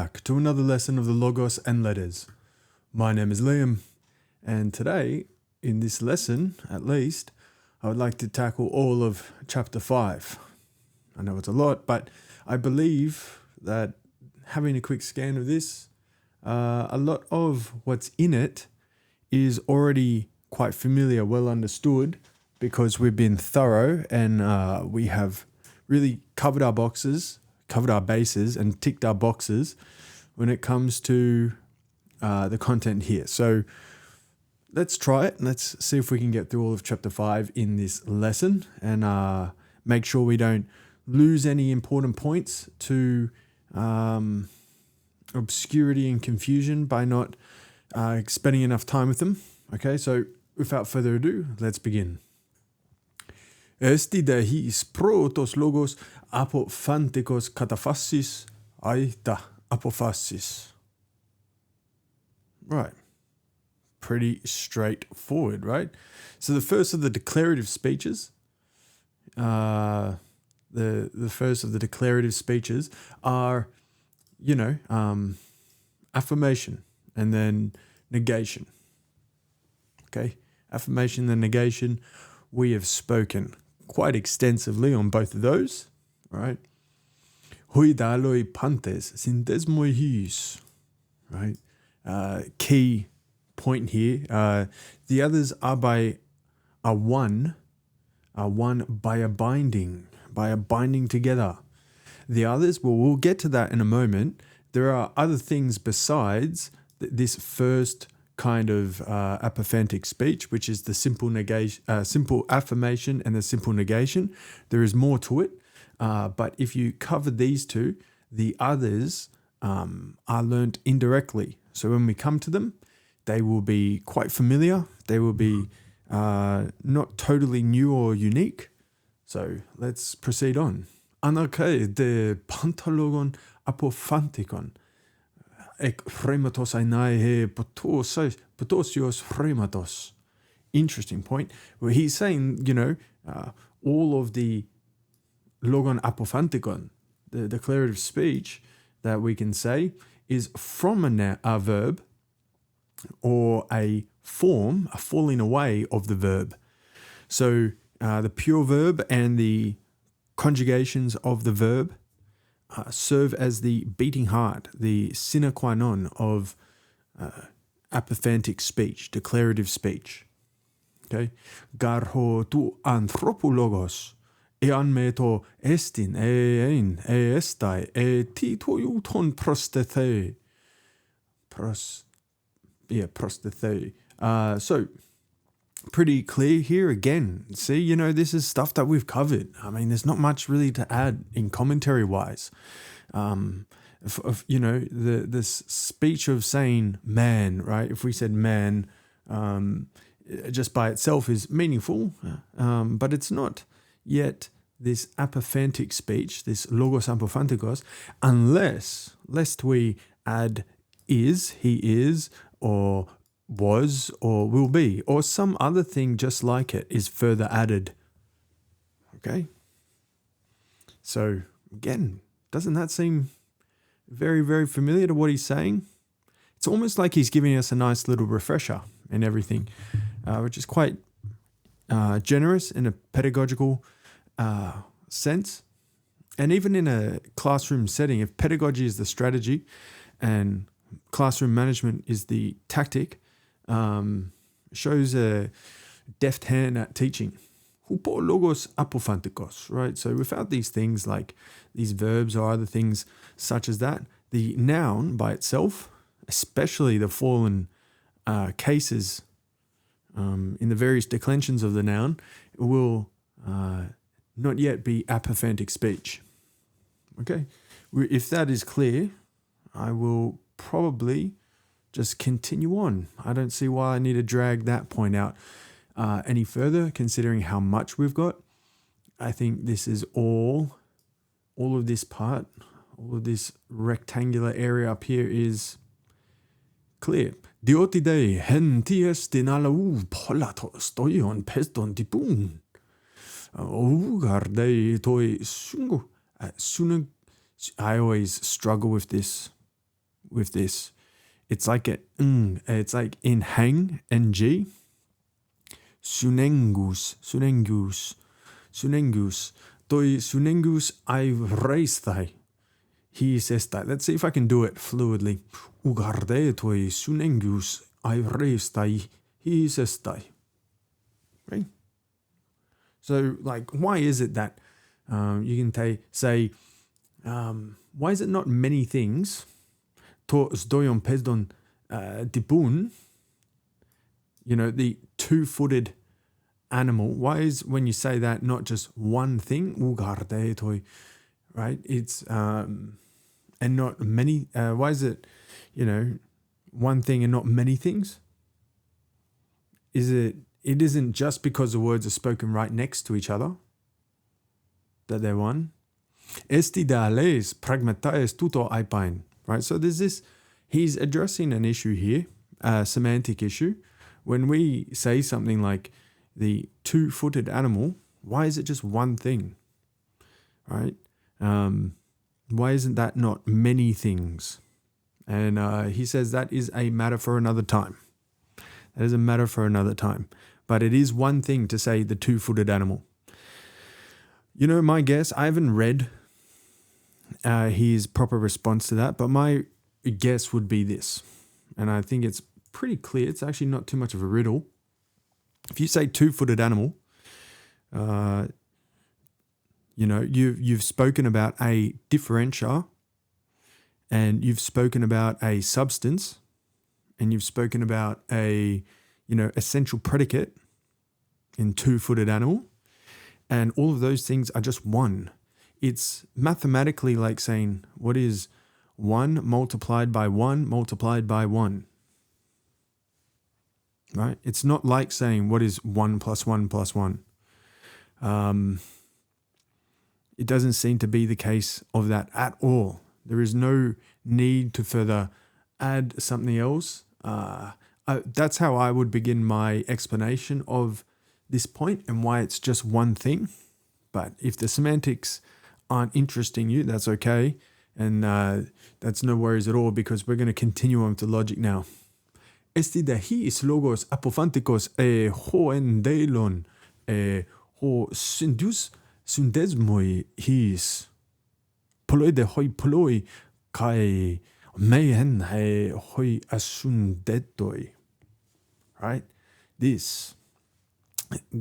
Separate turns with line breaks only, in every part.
Back to another lesson of the Logos and Letters. My name is Liam, and today, in this lesson at least, I would like to tackle all of chapter 5. I know it's a lot, but I believe that having a quick scan of this, a lot of what's in it is already quite familiar, well understood, because we've been thorough and we have really covered our bases and ticked our boxes when it comes to the content here. So let's try it. Let's see if we can get through all of chapter 5 in this lesson and make sure we don't lose any important points to obscurity and confusion by not spending enough time with them. Okay, so without further ado, let's begin. Esti dehis protos logos apophantikos kataphasis aita apophasis. Right. Pretty straightforward, right? So the first of the declarative speeches, the first of the declarative speeches are, affirmation and then negation. Okay, affirmation and negation. We have spoken quite extensively on both of those, right? Hui daloi pantes sintesmoi his, right? Key point here. The others are one by a binding together. The others, well, we'll get to that in a moment. There are other things besides this first kind of apophantic speech, which is the simple affirmation and the simple negation. There is more to it, but if you cover these two, the others are learnt indirectly. So when we come to them, they will be quite familiar. They will be not totally new or unique. So let's proceed on. Anarche de pantalogon apophantikon. Ek frematos ainae he potosios frematos. Interesting point. Where he's saying, all of the logon apophantikon, the declarative speech that we can say, is from a verb or a form, a falling away of the verb. So the pure verb and the conjugations of the verb serve as the beating heart, the sine qua non of apophantic speech, declarative speech. Okay, garho tu anthropologos ean meto estin ein estai titoiuton prosthethe. Prosthethe. So pretty clear here again. See, this is stuff that we've covered. I mean, there's not much really to add in commentary wise. This speech of saying man, right? If we said man, just by itself is meaningful, but it's not yet this apophantic speech, this logos apophantikos, lest we add is, he is, or was, or will be, or some other thing just like it is further added. Okay? So, again, doesn't that seem very, very familiar to what he's saying? It's almost like he's giving us a nice little refresher and everything, which is quite generous in a pedagogical sense. And even in a classroom setting, if pedagogy is the strategy and classroom management is the tactic, shows a deft hand at teaching. Hupo logos apophantikos, right? So without these things like these verbs or other things such as that, the noun by itself, especially the fallen cases in the various declensions of the noun, will not yet be apophantic speech. Okay? If that is clear, I will probably just continue on. I don't see why I need to drag that point out any further, considering how much we've got. I think this is all of this part, all of this rectangular area up here is clear. Diotidei hen ties dinalau polatos toion peston tipun. Ugardei toi sungu. I always struggle with this with this. It's like it's like in hang, ng. Sunengus. Toi sunengus aireistai. He says that. Let's see if I can do it fluidly. Ugarde toi sunengus aireistai. He says that. Right? So, like, why is it that you can say, why is it not many things? To sdoyon pesdon dipun, the two-footed animal. Why is, when you say that, not just one thing? Ugarde toi, right? It's and not many. Why is it, one thing and not many things? It isn't just because the words are spoken right next to each other that they're one. Esti dales pragmataes tuto aipain. Right? So there's this, he's addressing an issue here, a semantic issue. When we say something like the two-footed animal, why is it just one thing? Right? Why isn't that not many things? And he says that is a matter for another time. That is a matter for another time. But it is one thing to say the two-footed animal. My guess, I haven't read his proper response to that, but my guess would be this. And I think it's pretty clear. It's actually not too much of a riddle. If you say two-footed animal, you've spoken about a differentia, and you've spoken about a substance, and you've spoken about a essential predicate in two-footed animal, and all of those things are just one. It's mathematically like saying, what is 1 multiplied by 1 multiplied by 1? Right? It's not like saying, what is 1 plus 1 plus 1? It doesn't seem to be the case of that at all. There is no need to further add something else. That's how I would begin my explanation of this point and why it's just one thing. But if the semantics aren't interesting you, that's okay. And that's no worries at all, because we're going to continue on with the logic now. Esti de his logos apophantikos hoendelon ho syndus syndesmoi his poloi de hoi poloi kai mehen hoi asundetoi. Right? This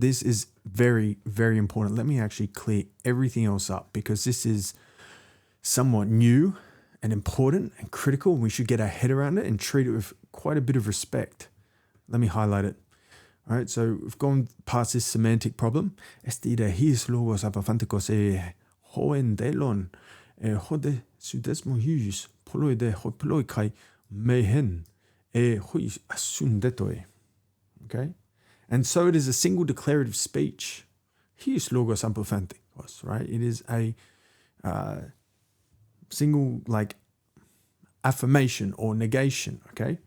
is very, very important. Let me actually clear everything else up, because this is somewhat new and important and critical. We should get our head around it and treat it with quite a bit of respect. Let me highlight it. All right, so we've gone past this semantic problem. Estida his logos apophantikos hoendelon hode sudesmo hus poloi de hopoloi kai mehen hoi asundetoi. Okay? And so it is a single declarative speech. His logos apophantikos, right? It is a single affirmation or negation, okay?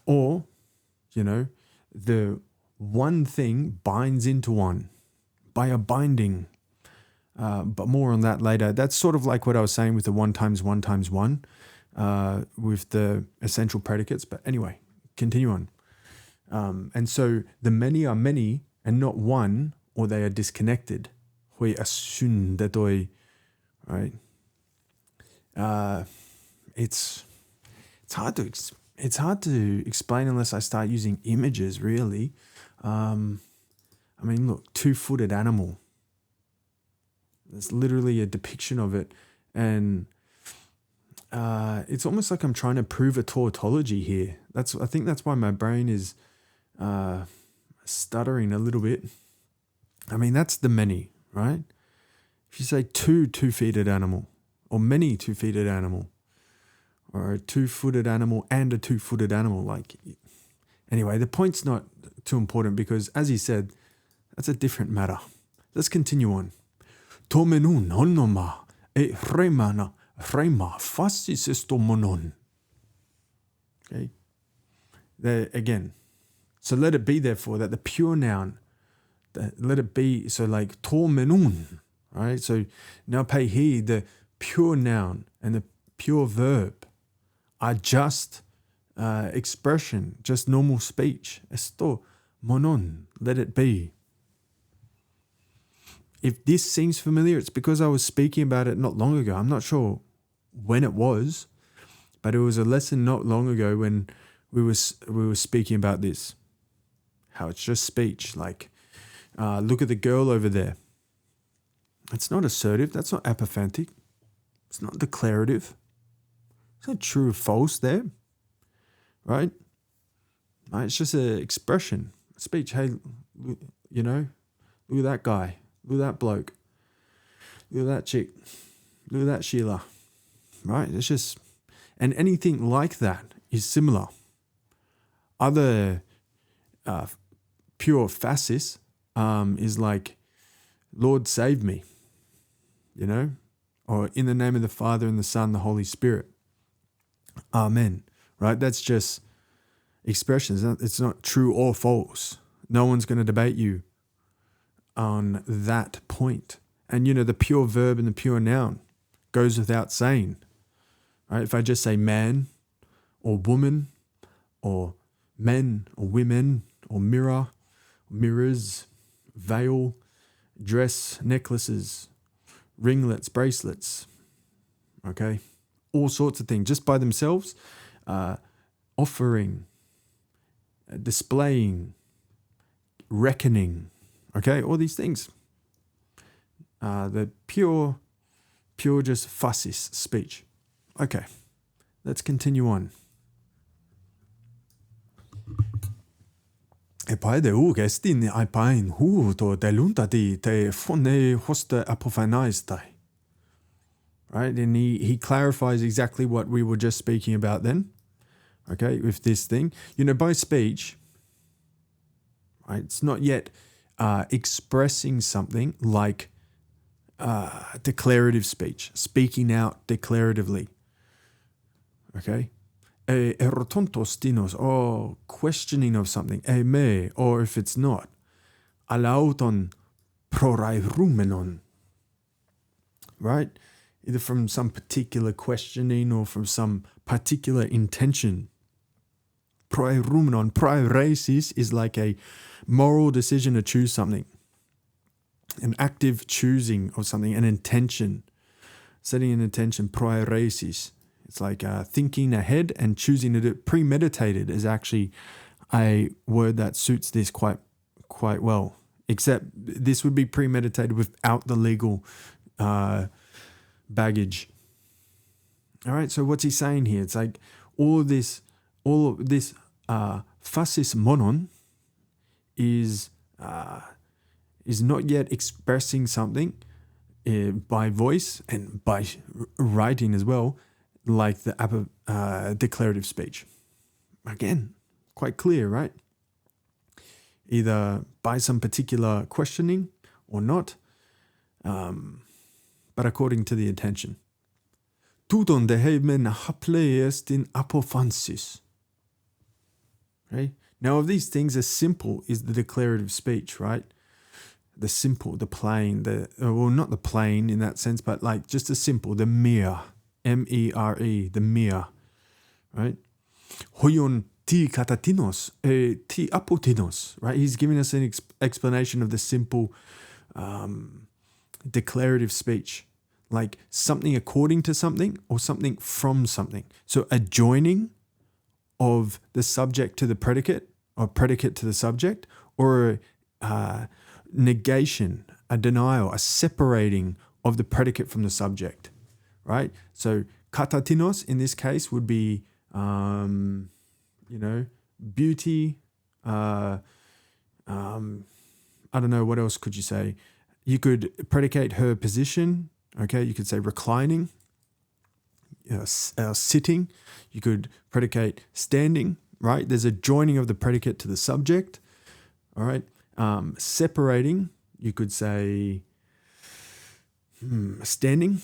Or, the one thing binds into one by a binding. But more on that later. That's sort of like what I was saying with the 1 times 1 times 1 with the essential predicates. But anyway, continue on. And so the many are many and not one, or they are disconnected. Hui asun detoi, right? It's hard to explain unless I start using images, really. Look, two-footed animal. There's literally a depiction of it, and it's almost like I'm trying to prove a tautology here. I think that's why my brain is stuttering a little bit. That's the many, right? If you say two-footed animal, or many two-footed animal, or a two-footed animal and a two-footed animal, anyway, the point's not too important, because as he said, that's a different matter. Let's continue on. Tomenun onoma e remana rema fascis esto monon. Okay. There again. So let it be, therefore, that the pure noun, let it be, so tomenun, right? So now pay heed, the pure noun and the pure verb, are just expression, just normal speech. Esto monon, let it be. If this seems familiar, it's because I was speaking about it not long ago. I'm not sure when it was, but it was a lesson not long ago when we were speaking about this. How it's just speech. Like, look at the girl over there. It's not assertive. That's not apophantic. It's not declarative. It's not true or false there, right? It's just an expression, speech. Hey, look at that guy. Look at that bloke. Look at that chick. Look at that Sheila, right? It's just, and anything like that is similar. Other pure phasis is like, Lord, save me, or in the name of the Father and the Son, the Holy Spirit. Amen. Right? That's just expressions. It's not true or false. No one's going to debate you on that point. And, the pure verb and the pure noun goes without saying. Right? If I just say man or woman or men or women or mirror, mirrors, veil, dress, necklaces, ringlets, bracelets, okay? All sorts of things just by themselves, offering, displaying, reckoning, okay? All these things. The pure just phasis speech. Okay, let's continue on. Beide ord in ipain huvud og deluntadi te fonne hoste apophanistai. Right, and he clarifies exactly what we were just speaking about then. Okay, with this thing, by speech, right, it's not yet expressing something like declarative speech, speaking out declaratively. Okay. Erotontos dinos, or questioning of something, me, or if it's not, alauton prorairumenon, right? Either from some particular questioning or from some particular intention. Prorairumenon, prioresis is like a moral decision to choose something, an active choosing of something, an intention, setting an intention, prioresis. It's like thinking ahead and choosing to do it. Premeditated is actually a word that suits this quite well. Except this would be premeditated without the legal baggage. All right. So what's he saying here? It's like all of this phasis monon is not yet expressing something by voice and by writing as well, like the declarative speech. Again, quite clear, right? Either by some particular questioning or not, but according to the intention. Tudon de hemen hapleest in apophansis. Okay? Now, of these things, the simple is the declarative speech, right? The simple, the plain, not the plain in that sense, but like just the simple, the mere. M-E-R-E, the mere, right? Hoyon ti katatinos, ti apotinos, right? He's giving us an explanation of the simple declarative speech, like something according to something or something from something. So a joining of the subject to the predicate or predicate to the subject, or a negation, a denial, a separating of the predicate from the subject. Right? So katatinos in this case would be, beauty. I don't know, what else could you say? You could predicate her position. Okay, you could say reclining, sitting. You could predicate standing. Right? There's a joining of the predicate to the subject. All right. Separating. You could say standing.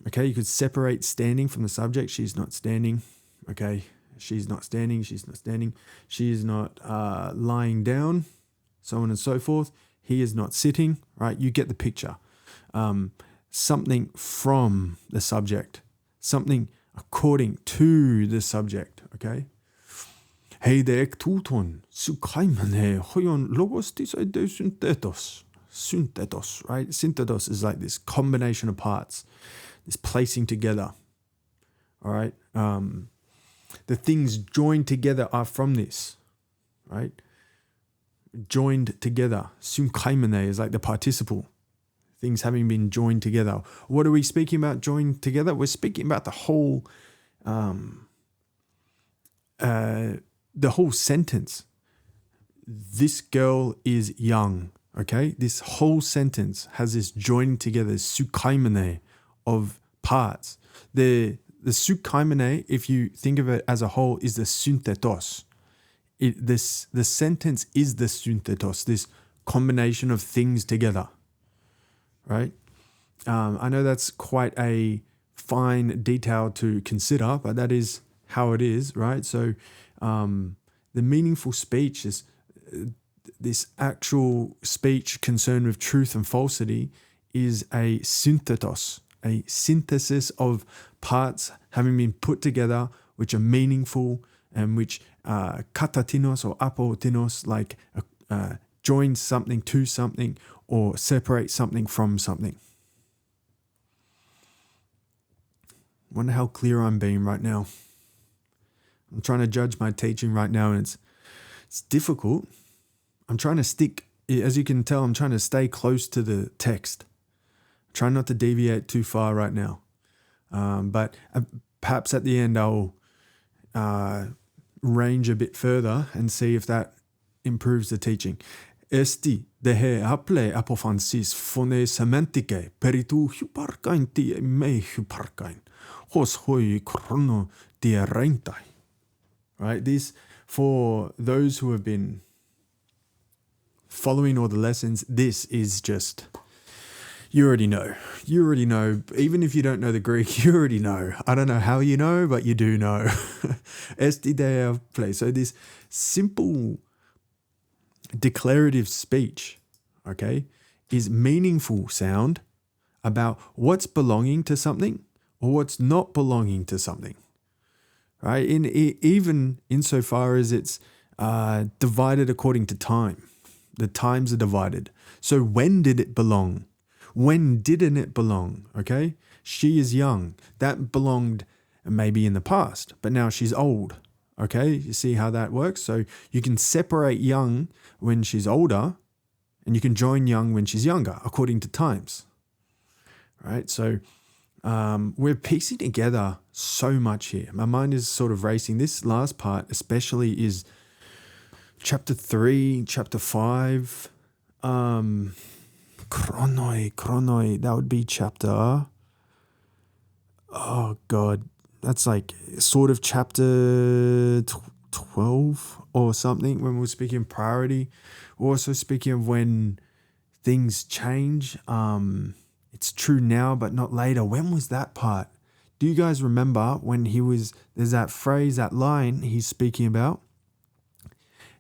Okay, you could separate standing from the subject. She's not standing. Okay, she's not standing. She's not standing. She is not lying down, so on and so forth. He is not sitting, right? You get the picture. Something from the subject, something according to the subject, okay? Heidek tuton sukaimane hoyon logostis ide synthetos. Synthetos, right? Synthetos is like this combination of parts, this placing together, all right? The things joined together are from this, right? Joined together. Synkaimane is like the participle. Things having been joined together. What are we speaking about joined together? We're speaking about the whole sentence. This girl is young, okay? This whole sentence has this joined together, sukaimane of parts. The sukaimane, if you think of it as a whole, is the synthetos. The sentence is the synthetos, this combination of things together, right? I know that's quite a fine detail to consider, but that is how it is, right? So the meaningful speech is this actual speech concerned with truth and falsity is a synthetos, a synthesis of parts having been put together which are meaningful and which katatinos or apotinos, like join something to something or separate something from something. Wonder how clear I'm being right now. I'm trying to judge my teaching right now, and it's difficult. I'm trying to stick, as you can tell, I'm trying to stay close to the text. Try not to deviate too far right now. But perhaps at the end I'll range a bit further and see if that improves the teaching. Esti dehe aple apophansis phone semantike peritu hyparkain ti me hyparkain hos hoi chrono diarentai. Right? This, for those who have been following all the lessons, this is just, you already know. You already know. Even if you don't know the Greek, you already know. I don't know how you know, but you do know. Esti dehe play. So this simple declarative speech, okay, is meaningful sound about what's belonging to something or what's not belonging to something, right? Even insofar as it's divided according to time. The times are divided. So when did it belong? When didn't it belong? Okay, she is young. That belonged maybe in the past, but now she's old. Okay, you see how that works? So you can separate young when she's older and you can join young when she's younger, according to times. Right? So we're piecing together so much here. My mind is sort of racing. This last part especially is chapter 3, chapter 5, chronoi, that would be chapter, oh God, that's like sort of chapter 12 or something when we're speaking priority. We're also speaking of when things change. It's true now, but not later. When was that part? Do you guys remember when there's that phrase, that line he's speaking about?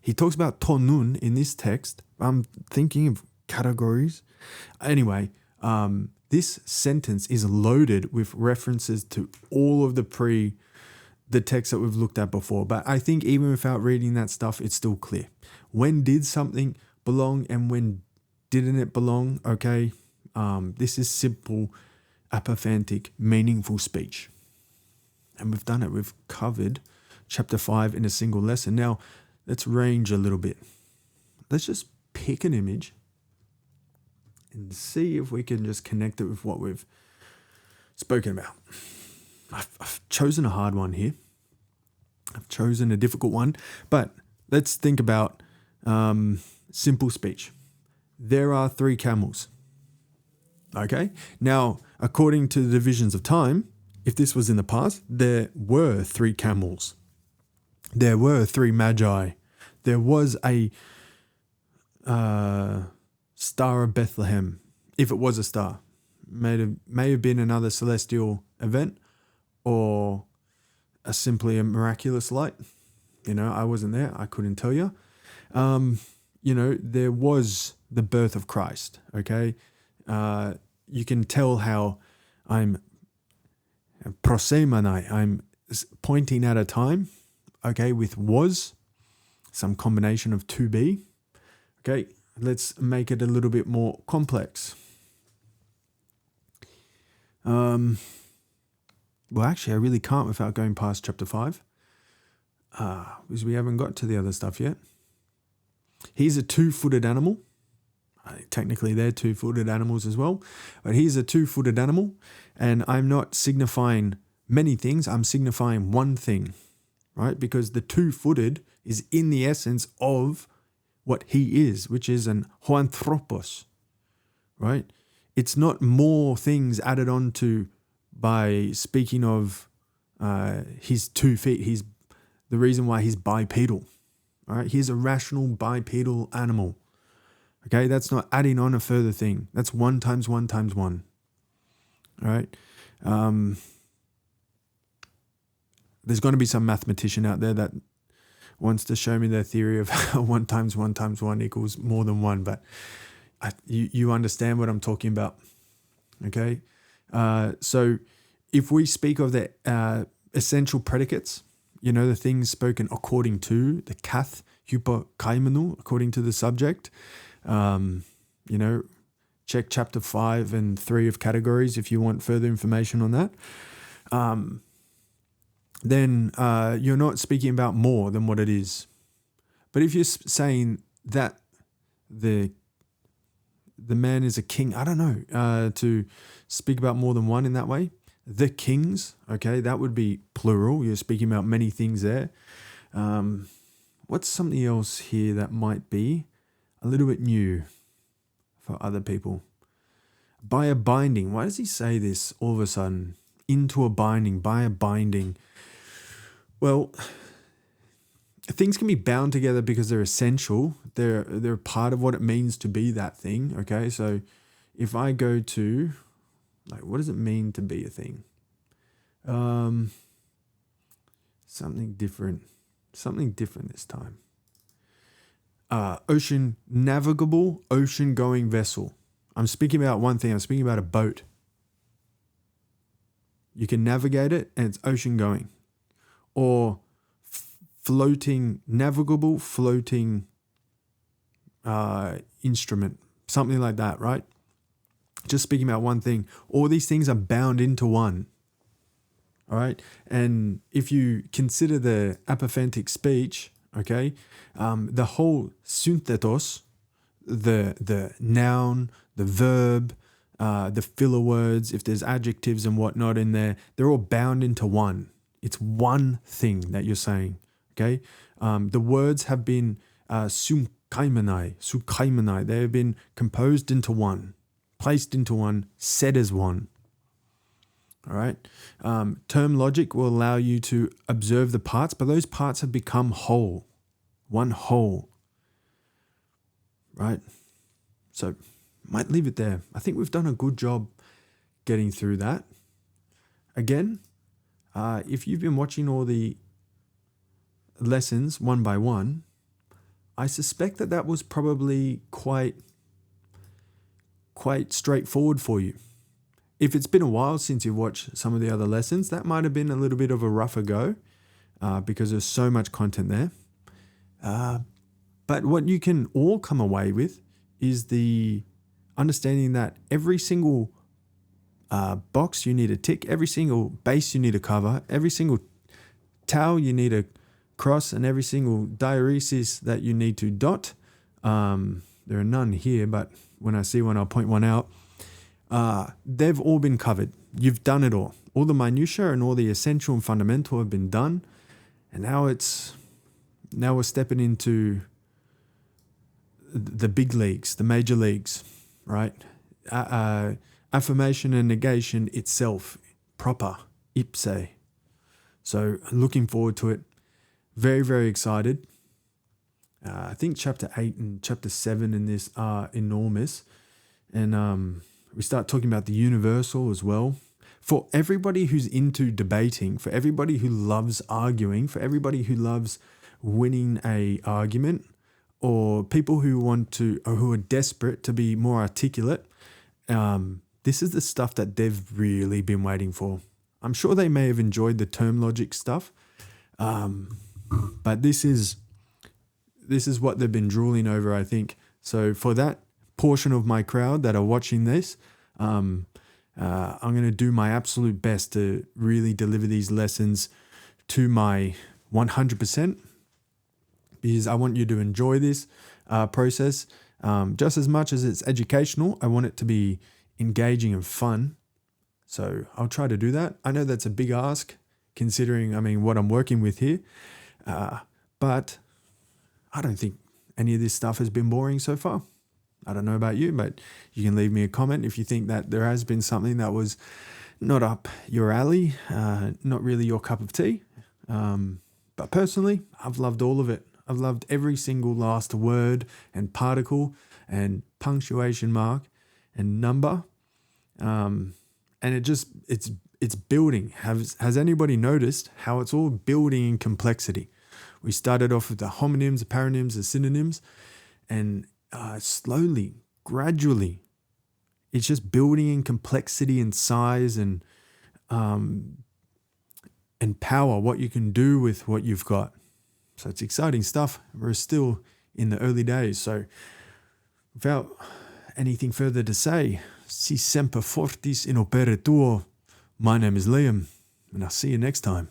He talks about tonun in this text. I'm thinking of categories. Anyway, this sentence is loaded with references to all of the text that we've looked at before. But I think even without reading that stuff, it's still clear. When did something belong and when didn't it belong? Okay, this is simple, apophantic, meaningful speech. And we've done it. We've covered chapter 5 in a single lesson. Now, let's range a little bit. Let's just pick an image and see if we can just connect it with what we've spoken about. I've chosen a hard one here. I've chosen a difficult one, but let's think about simple speech. There are 3 camels. Okay? Now, according to the divisions of time, if this was in the past, there were 3 camels. There were 3 magi. There was a Star of Bethlehem, if it was a star. May have been another celestial event or simply a miraculous light. I wasn't there. I couldn't tell you. There was the birth of Christ, okay? You can tell how I'm Prosemanai, I'm pointing at a time, okay, with was, some combination of to be. Okay, let's make it a little bit more complex. Well, actually, I really can't without going past chapter 5, because we haven't got to the other stuff yet. He's a two-footed animal. Technically, they're two-footed animals as well, but he's a two-footed animal, and I'm not signifying many things. I'm signifying one thing, right? Because the two-footed is in the essence of what he is, which is an hoanthropos, right? It's not more things added on to by speaking of his 2 feet. He's the reason why he's bipedal, all right? He's a rational bipedal animal. Okay, that's not adding on a further thing. That's 1 times 1 times 1. All right. There's going to be some mathematician out there that wants to show me their theory of 1 times 1 times 1 equals more than 1, but you understand what I'm talking about. Okay. So if we speak of the essential predicates, the things spoken according to, the kath, hypokaimenu, according to the subject, check chapter 5 and 3 of categories if you want further information on that. Then you're not speaking about more than what it is. But if you're saying that the man is a king, I don't know, to speak about more than one in that way, the kings, okay, that would be plural. You're speaking about many things there. What's something else here that might be a little bit new for other people? By a binding. Why does he say this all of a sudden? Into a binding, by a binding. Well, things can be bound together because they're essential. They're part of what it means to be that thing. Okay, so if I go to, what does it mean to be a thing? Something different this time. Ocean navigable, ocean going vessel. I'm speaking about one thing. I'm speaking about a boat. You can navigate it and it's ocean going. Or floating, navigable, floating instrument. Something like that, right? Just speaking about one thing. All these things are bound into one. All right? And if you consider the apophantic speech, okay, the whole synthetos, the noun, the verb, the filler words, if there's adjectives and whatnot in there, they're all bound into one. It's one thing that you're saying, okay? The words have been sukaimanai. They have been composed into one, placed into one, said as one. All right? Term logic will allow you to observe the parts, but those parts have become whole, one whole, right? So might leave it there. I think we've done a good job getting through that. Again, if you've been watching all the lessons one by one, I suspect that was probably quite straightforward for you. If it's been a while since you've watched some of the other lessons, that might have been a little bit of a rougher go because there's so much content there. But what you can all come away with is the understanding that every single box you need to tick, every single base you need to cover, every single tau you need to cross, and every single diaeresis that you need to dot. There are none here, but when I see one, I'll point one out. They've all been covered. You've done it all. All the minutiae and all the essential and fundamental have been done. And now we're stepping into the big leagues, the major leagues, right? Affirmation and negation itself, proper, ipse. So looking forward to it. Very, very excited. I think chapter 8 and chapter 7 in this are enormous. And we start talking about the universal as well. For everybody who's into debating, for everybody who loves arguing, for everybody who loves winning a argument, or people who who are desperate to be more articulate, this is the stuff that they've really been waiting for. I'm sure they may have enjoyed the term logic stuff, but this is what they've been drooling over, I think. So for that portion of my crowd that are watching this, I'm going to do my absolute best to really deliver these lessons to my 100%, because I want you to enjoy this process just as much as it's educational. I want it to be engaging and fun. So I'll try to do that. I know that's a big ask considering, what I'm working with here. But I don't think any of this stuff has been boring so far. I don't know about you, but you can leave me a comment if you think that there has been something that was not up your alley, not really your cup of tea. But personally, I've loved all of it. I've loved every single last word and particle and punctuation mark and number. And it's building. Has anybody noticed how it's all building in complexity? We started off with the homonyms, the paronyms, the synonyms, and slowly, gradually, it's just building in complexity and size and power, what you can do with what you've got. So it's exciting stuff. We're still in the early days. So without anything further to say, si semper fortis in opere tuo. My name is Liam, and I'll see you next time.